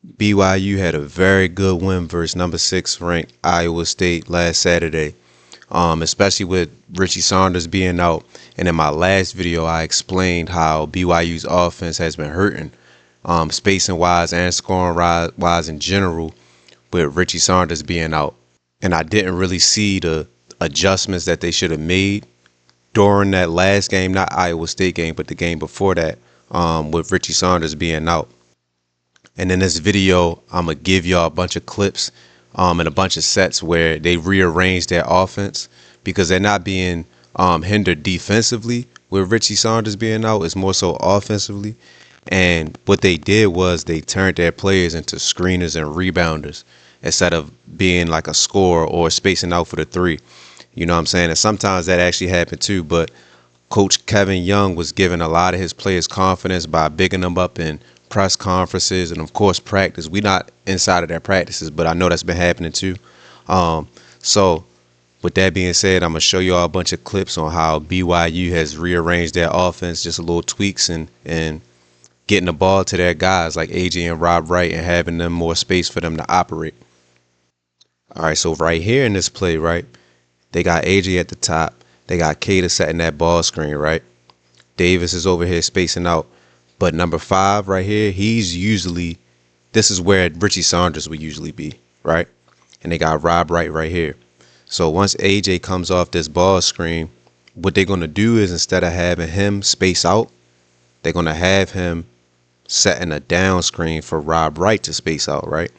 BYU had a very good win versus number 6 ranked Iowa State last Saturday, especially with Richie Saunders being out. And in my last video, I explained how BYU's offense has been hurting, spacing wise and scoring wise in general, with Richie Saunders being out. And I didn't really see the adjustments that they should have made during that last game, not Iowa State game, but the game before that, with Richie Saunders being out. And in this video, I'm going to give y'all a bunch of clips and a bunch of sets where they rearrange their offense because they're not being hindered defensively with Richie Saunders being out. It's more so offensively. And what they did was they turned their players into screeners and rebounders instead of being like a scorer or spacing out for the three. You know what I'm saying? And sometimes that actually happened too. But Coach Kevin Young was giving a lot of his players confidence by bigging them up in press conferences and, of course, practice. We're not inside of their practices, but I know that's been happening too. So with that being said, I'm going to show you all a bunch of clips on how BYU has rearranged their offense, just a little tweaks and getting the ball to their guys like AJ and Rob Wright and having them more space for them to operate. All right, so right here in this play, right, they got AJ at the top. They got Cater setting that ball screen, right? Davis is over here spacing out. But number 5 right here, this is where Richie Saunders would usually be, right? And they got Rob right here. So once AJ comes off this ball screen, what they're going to do is instead of having him space out, they're going to have him setting a down screen for Rob Wright to space out, right?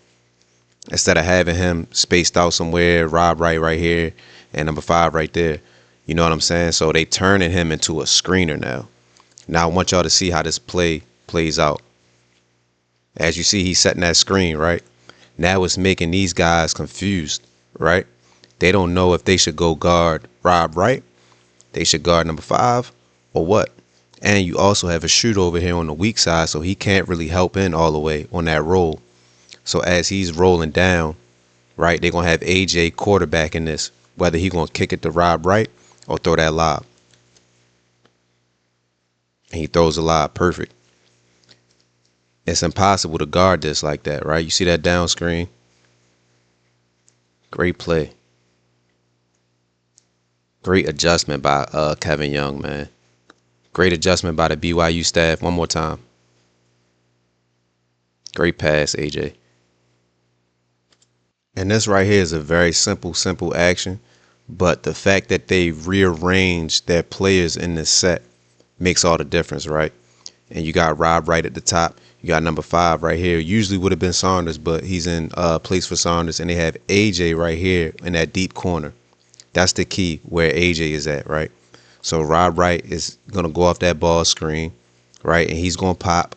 Instead of having him spaced out somewhere, Rob Wright right here and number 5 right there. You know what I'm saying? So they turning him into a screener now. Now I want y'all to see how this play plays out. As you see, he's setting that screen, right? Now it's making these guys confused, right? They don't know if they should go guard Rob Wright, they should guard number 5, or what. And you also have a shooter over here on the weak side, so he can't really help in all the way on that roll. So as he's rolling down, right, they're going to have AJ quarterbacking this, whether he's going to kick it to Rob Wright or throw that lob. And he throws a lob perfect. It's impossible to guard this like that, right? You see that down screen? Great play. Great adjustment by Kevin Young, man. Great adjustment by the BYU staff. One more time. Great pass, AJ. And this right here is a very simple action. But the fact that they rearranged their players in this set makes all the difference, right? And you got Rob right at the top. You got number 5 right here. Usually would have been Saunders, but he's in place for Saunders. And they have AJ right here in that deep corner. That's the key where AJ is at, right? So Rob Wright is going to go off that ball screen, right? And he's going to pop.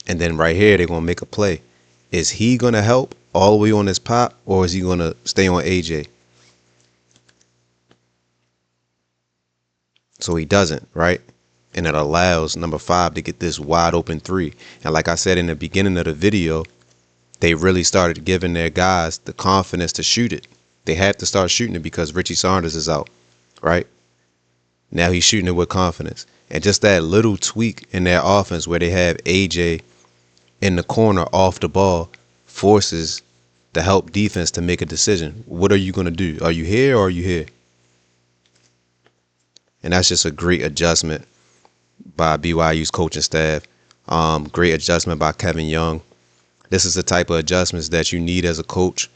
And then right here, they're going to make a play. Is he going to help all the way on this pop, or is he going to stay on AJ? So he doesn't, right? And it allows number 5 to get this wide open 3. And like I said in the beginning of the video, they really started giving their guys the confidence to shoot it. They had to start shooting it because Richie Saunders is out, right? Now he's shooting it with confidence. And just that little tweak in their offense where they have AJ in the corner off the ball forces the help defense to make a decision. What are you going to do? Are you here or are you here? And that's just a great adjustment by BYU's coaching staff. Great adjustment by Kevin Young. This is the type of adjustments that you need as a coach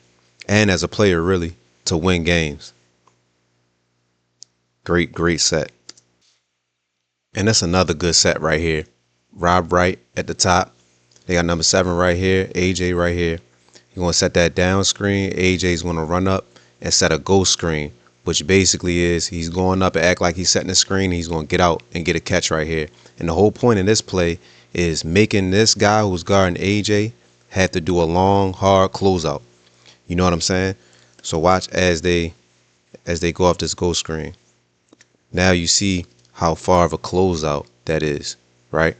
and as a player, really, to win games. Great set. And that's another good set right here. Rob Wright at the top. They got number 7 right here, AJ right here. You're going to set that down screen. AJ's going to run up and set a ghost screen, which basically is he's going up and act like he's setting the screen. He's going to get out and get a catch right here. And the whole point in this play is making this guy who's guarding AJ have to do a long, hard closeout. You know what I'm saying? So watch as they go off this ghost screen. Now you see how far of a closeout that is, right?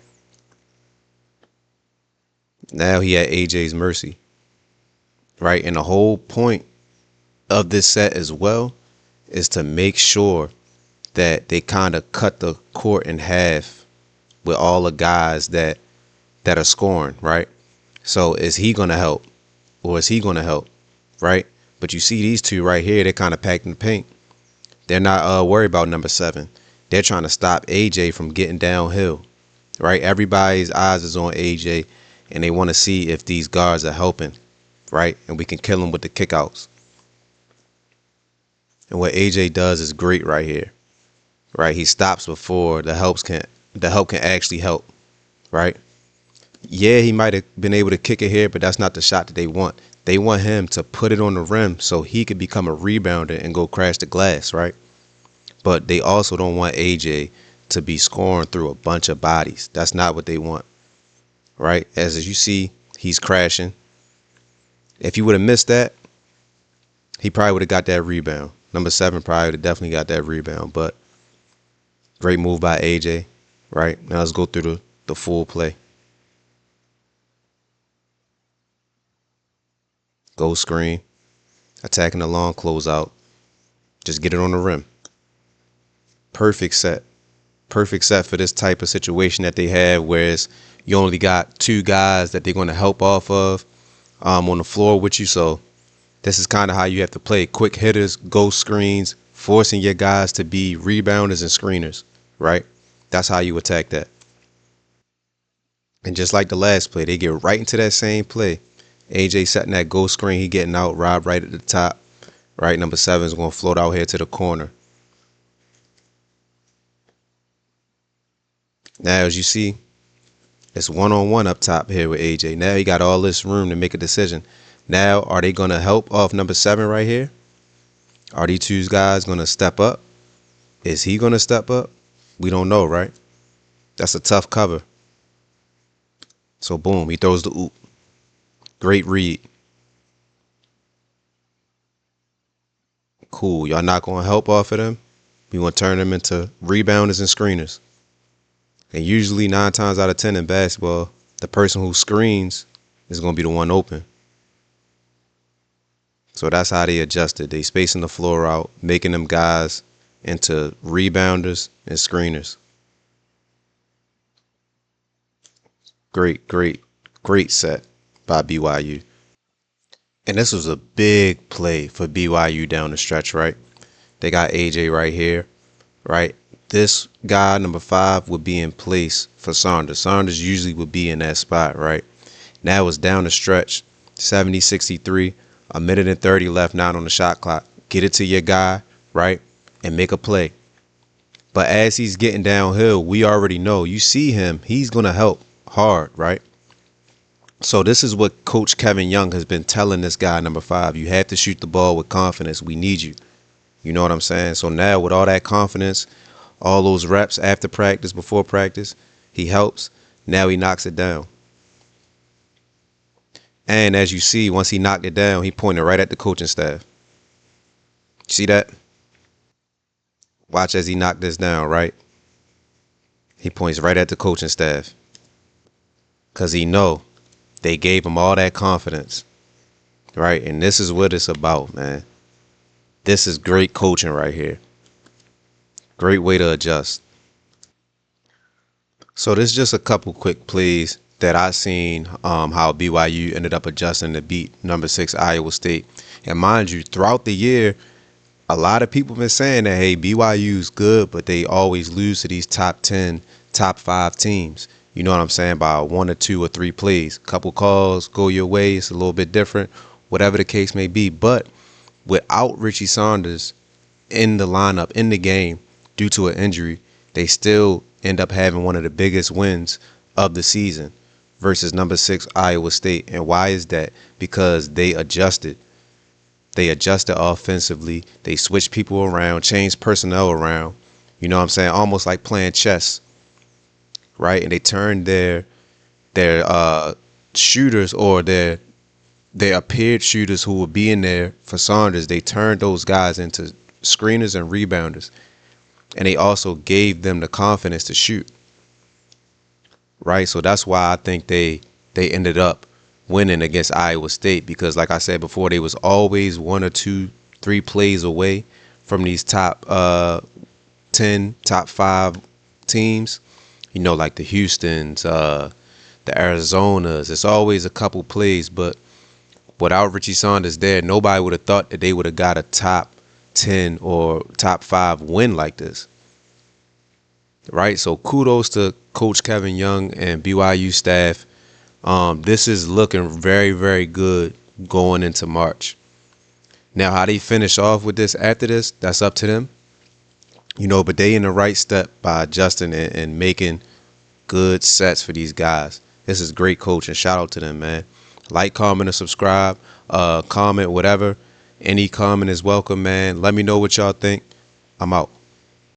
Now he at AJ's mercy, right? And the whole point of this set as well is to make sure that they kind of cut the court in half with all the guys that are scoring, right? So is he going to help or is he going to help? Right? But you see these two right here, they're kind of packed in the paint. They're not worried about number 7. They're trying to stop AJ from getting downhill. Right? Everybody's eyes is on AJ and they want to see if these guards are helping. Right? And we can kill them with the kickouts. And what AJ does is great right here. Right? He stops before the help can actually help. Right? Yeah, he might have been able to kick it here, but that's not the shot that they want. They want him to put it on the rim so he could become a rebounder and go crash the glass, right? But they also don't want AJ to be scoring through a bunch of bodies. That's not what they want, right? As you see, he's crashing. If he would have missed that, he probably would have got that rebound. Number 7 probably would have definitely got that rebound, but great move by AJ, right? Now let's go through the full play. Go screen, attacking the long closeout. Just get it on the rim. Perfect set. Perfect set for this type of situation that they have, whereas you only got 2 guys that they're going to help off of on the floor with you. So this is kind of how you have to play. Quick hitters, go screens, forcing your guys to be rebounders and screeners, right? That's how you attack that. And just like the last play, they get right into that same play. AJ setting that go screen, he getting out, Rob right at the top. Right, number 7 is going to float out here to the corner. Now, as you see, it's one-on-one up top here with AJ. Now he got all this room to make a decision. Now, are they going to help off number 7 right here? Are these 2 guys going to step up? Is he going to step up? We don't know, right? That's a tough cover. So, boom, he throws the oop. Great read. Cool. Y'all not going to help off of them? We want to turn them into rebounders and screeners. And usually 9 times out of 10 in basketball, the person who screens is going to be the one open. So that's how they adjusted. They spacing the floor out, making them guys into rebounders and screeners. Great set by BYU. And this was a big play for BYU down the stretch, right? They got AJ right here, right? This guy, number 5, would be in place for Saunders. Saunders usually would be in that spot, right? Now it's down the stretch, 70-63, a minute and 30 left now on the shot clock. Get it to your guy, right? And make a play. But as he's getting downhill, we already know, you see him, he's going to help hard, right? So this is what Coach Kevin Young has been telling this guy, number 5. You have to shoot the ball with confidence. We need you. You know what I'm saying? So now with all that confidence, all those reps after practice, before practice, he helps. Now he knocks it down. And as you see, once he knocked it down, he pointed right at the coaching staff. See that? Watch as he knocked this down, right? He points right at the coaching staff. Because he know they gave him all that confidence, right? And this is what it's about, man. This is great coaching right here. Great way to adjust. So this is just a couple quick plays that I seen how BYU ended up adjusting to beat number 6 Iowa State. And mind you, throughout the year, a lot of people have been saying that, hey, BYU's good, but they always lose to these top 10, top 5 teams. You know what I'm saying? By 1 or 2 or 3 plays. Couple calls go your way. It's a little bit different, whatever the case may be. But without Richie Saunders in the lineup, in the game, due to an injury, they still end up having one of the biggest wins of the season versus number 6 Iowa State. And why is that? Because they adjusted. They adjusted offensively. They switched people around, changed personnel around. You know what I'm saying? Almost like playing chess, right? And they turned their shooters or their appeared shooters who were being there for Saunders. They turned those guys into screeners and rebounders. And they also gave them the confidence to shoot. Right? So that's why I think they ended up winning against Iowa State, because like I said before, they was always 1 or 2, 3 plays away from these top 10, top 5 teams. You know, like the Houstons, the the Arizonas. It's always a couple plays, but without Richie Saunders there, nobody would have thought that they would have got a top 10 or top 5 win like this. Right? So kudos to Coach Kevin Young and BYU staff. This is looking very, very good going into March. Now, how they finish off with this after this, that's up to them. But they in the right step by adjusting and making good sets for these guys. This is great coaching. Shout out to them, man. Like, comment, and subscribe. Comment, whatever. Any comment is welcome, man. Let me know what y'all think. I'm out.